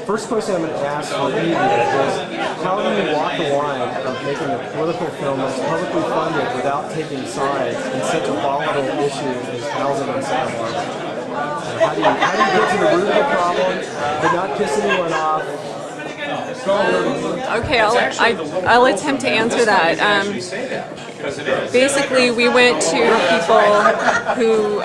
First question I'm going to ask for each is, how do you walk the line of making a political film that's publicly funded without taking sides in such a volatile issue as housing in Santa Barbara? How do you get to the root of the problem but not piss anyone off? Okay, I'll attempt to answer that. Basically, we went to people who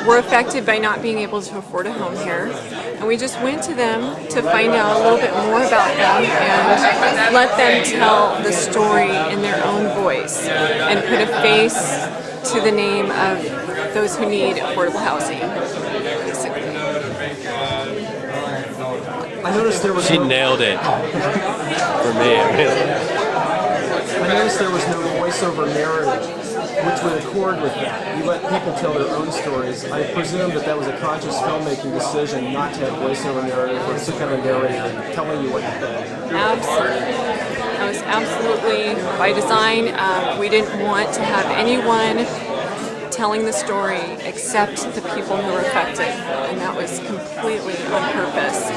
were affected by not being able to afford a home here, and we just went to them to find out a little bit more about them and let them tell the story in their own voice and put a face to the name of those who need affordable housing, basically. I noticed there was She nailed it. For me, I noticed there was no voiceover narrative, which would accord with that. You let people tell their own stories. I presume that was a conscious filmmaking decision not to have voiceover narrative or some kind of narrator telling you what to think. Absolutely. That was absolutely by design. We didn't want to have anyone telling the story except the people who were affected, and that was completely on purpose.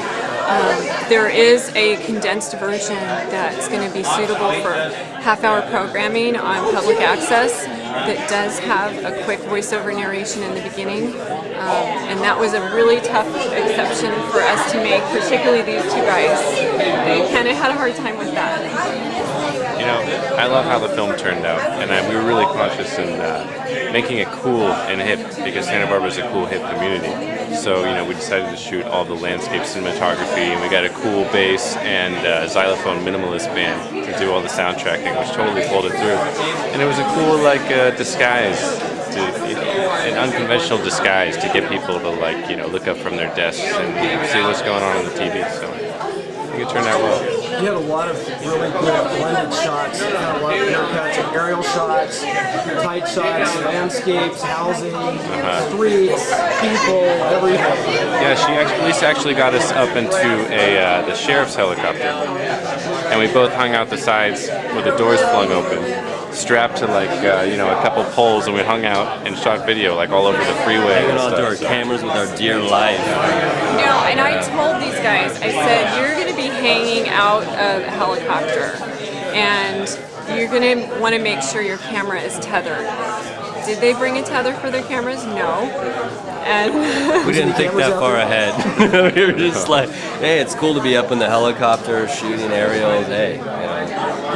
There is a condensed version that's going to be suitable for half-hour programming on public access that does have a quick voiceover narration in the beginning, and that was a really tough exception for us to make, particularly these two guys. They kind of had a hard time with that. You know, I love how the film turned out, and we were really conscious in making it cool and hip, because Santa Barbara is a cool, hip community. So, you know, we decided to shoot all the landscape cinematography, and we got a cool bass and xylophone minimalist band to do all the soundtracking, which totally pulled it through. And it was a cool, disguise, an unconventional disguise to get people to, look up from their desks and see what's going on the TV. So I think it turned out well. You had a lot of really good blended shots, kind of a lot of intercuts, aerial shots, tight shots, landscapes, housing, streets, people, everything. Yeah, Lisa actually got us up into the sheriff's helicopter, and we both hung out the sides with the doors flung open, strapped to a couple poles, and we hung out and shot video all over the freeway. We went onto our cameras with our dear life. And I told these guys, I said, you're going to be hanging out of a helicopter, and you're going to want to make sure your camera is tethered. Did they bring a tether for their cameras? No. And we didn't think that far ahead. We were just like, hey, it's cool to be up in the helicopter shooting aerials. Hey,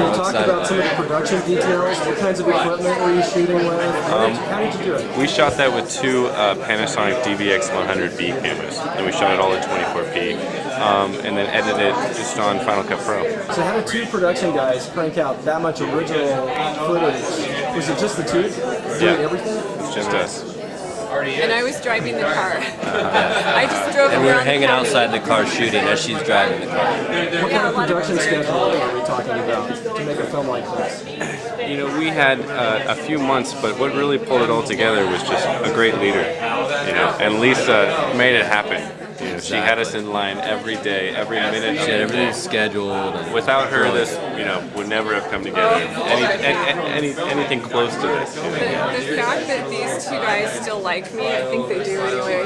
Can you talk about some of the production details? What kinds of equipment were you shooting with? How did you do it? We shot that with two Panasonic DVX100B cameras, and we shot it all in 24p, and then edited it just on Final Cut Pro. So how did two production guys crank out that much original footage? Was it just the two doing everything? It was just us. And I was driving the car. I just drove and we were around hanging the county. outside the car shooting as she's driving the car. What kind of production schedule are we talking about to make a film like this? You know, we had a few months, but what really pulled it all together was just a great leader. And Lisa made it happen. She had us in line every day, every minute. She had everything scheduled. Without her, this would never have come together. Anything close to this. The fact that these two guys still like me, I think they do anyway,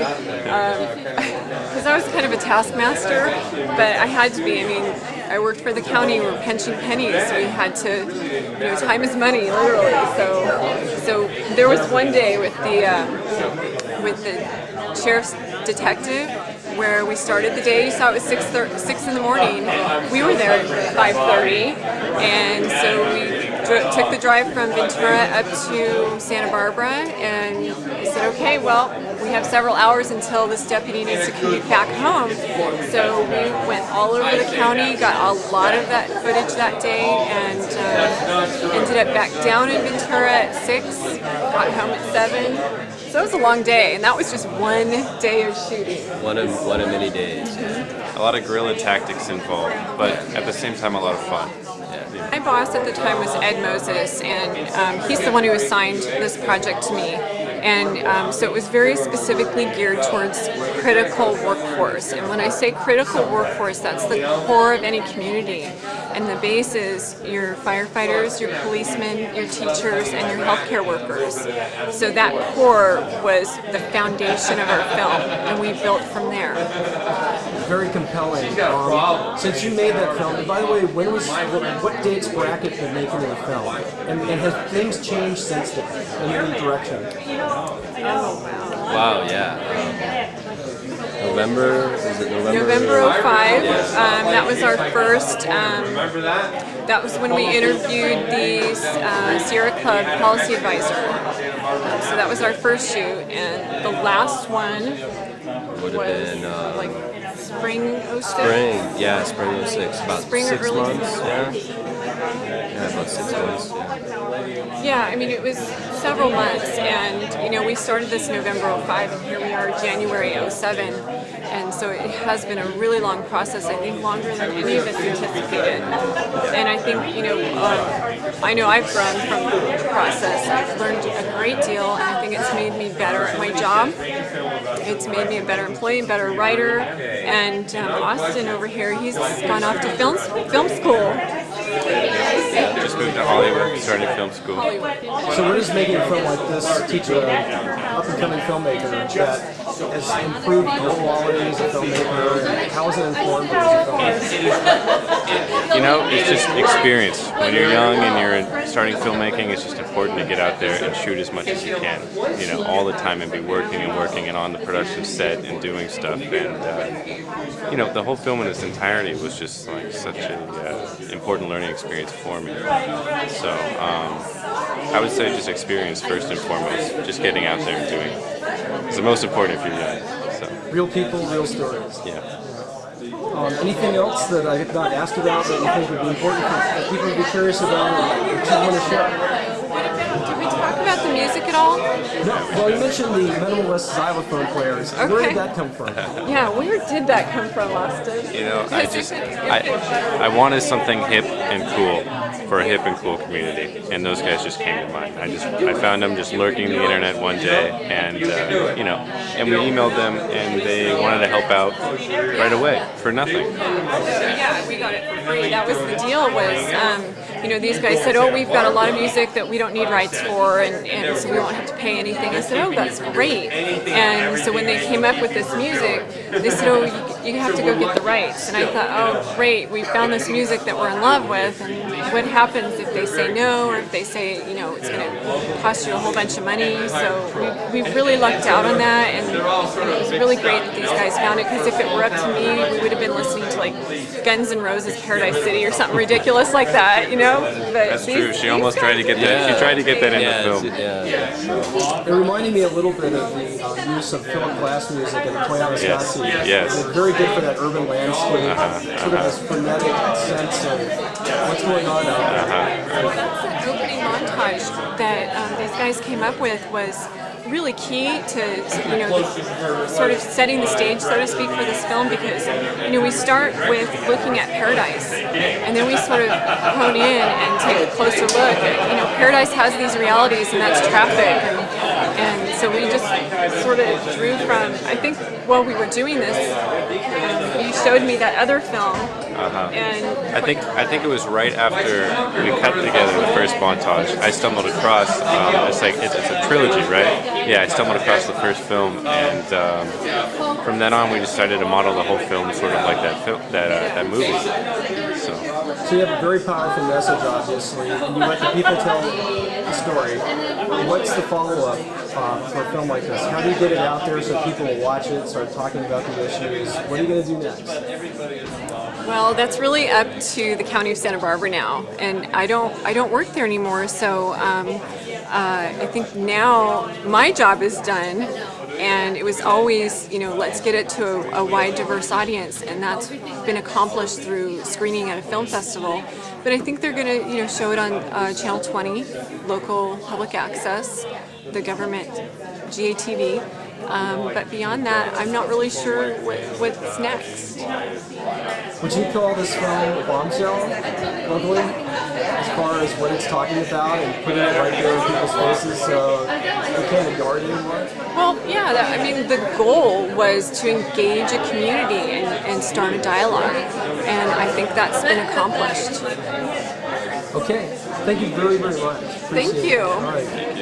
because I was kind of a taskmaster, but I had to be. I mean, I worked for the county. We were pinching pennies. We had to, time is money, literally. So there was one day with the sheriff's detective where we started the day. You saw it was 6 in the morning. We were there at 5:30, and so we took the drive from Ventura up to Santa Barbara, and I said, okay, well, we have several hours until this deputy needs to commute back home. So we went all over the county, got a lot of that footage that day, and ended up back down in Ventura at 6, got home at 7. So it was a long day, and that was just one day of shooting. One of many days. A lot of guerrilla tactics involved, but at the same time, a lot of fun. My boss at the time was Ed Moses, and he's the one who assigned this project to me. And so it was very specifically geared towards critical workforce. And when I say critical workforce, that's the core of any community. And the base is your firefighters, your policemen, your teachers, and your healthcare workers. So that core was the foundation of our film, and we built from there. Very compelling. Since you made that film, and by the way, what dates bracket the making of the film? And has things changed since then in any direction? Wow, yeah. November, is it November? November 05. Yeah. That was our first. That was when we interviewed the Sierra Club policy advisor. So that was our first shoot, and the last one Would was have been like spring 06. spring 06. About Spring or 6 early months, spring. yeah, about 6 months. Yeah. Yeah, I mean, it was several months, and we started this November 05, and here we are January 07, and so it has been a really long process, I think longer than any of us anticipated. And I think, I know I've grown from the process. I've learned a great deal, and I think it's made me better at my job. It's made me a better employee, a better writer, and Austin over here, he's gone off to film school. Just moved to Hollywood, started film school. So what does making a film like this teach an up-and-coming filmmaker that has improved your quality as a filmmaker, and how has it informed you as a filmmaker? It's just experience. When you're young and you're starting filmmaking, it's just important to get out there and shoot as much as you can. All the time, and be working and on the production set and doing stuff. And the whole film in its entirety was just like such a important learning experience for me. So I would say just experience first and foremost. Just getting out there and doing it. It's the most important if you're young. So. Real people, real stories. Yeah. Anything else that I have not asked about that you think would be important that people would be curious about or that you want to share? Did we talk about the music at all? No. Well, you mentioned the minimalist xylophone players. Okay. Where did that come from? Yeah, where did that come from, Austin? I wanted something hip and cool for a hip and cool community, and those guys just came to mind. I found them just lurking the internet one day, and and we emailed them, and they wanted to help out right away for nothing. Yeah, we got it for free. That was the deal. These guys said, "Oh, we've got a lot of music that we don't need rights for, and so we won't have to pay anything." I said, "Oh, that's great." And so when they came up with this music, they said, "Oh, you have to go get the rights." And I thought, "Oh, great, we found this music that we're in love with, and what happens if they say no, or if they say, it's going to cost you a whole bunch of money?" So we really lucked out on that, and it was really great that these guys found it, because if it were up to me, we would have been listening to like Guns N' Roses' Paradise City or something ridiculous like that, But That's true. She almost tried to get that. She tried to get that in the film. It reminded me a little bit of the use of Philip Glass music in Play on the Scottsea. Yes. It's very good for that urban landscape, sort of this frenetic sense of what's going on out there. The opening montage that these guys came up with was really key to sort of setting the stage, so to speak, for this film, because we start with looking at Paradise, and then we sort of hone in and take a closer look at, Paradise has these realities, and that's traffic, and so we just sort of drew from, I think while we were doing this, you showed me that other film. And I think it was right after we cut together the first montage. I stumbled across it's a trilogy, right? Yeah, I stumbled across the first film, and from then on we decided to model the whole film sort of like that movie. So you have a very powerful message, obviously, and you let the people tell the story. What's the follow-up for a film like this? How do you get it out there so people will watch it, start talking about the issues? What are you going to do next? Well, that's really up to the County of Santa Barbara now, and I don't work there anymore, so I think now my job is done, and it was always, let's get it to a wide, diverse audience, and that's been accomplished through screening at a film festival. But I think they're going to, show it on Channel 20, local public access, the government GATV. But beyond that, I'm not really sure what's next. Would you call this film a bombshell, locally? as far as what it's talking about and putting it right there in people's faces so we can't ignore it anymore? Well, yeah, I mean, the goal was to engage a community and start a dialogue, and I think that's been accomplished. Okay, thank you very, very much. Appreciate Thank you. It. All right.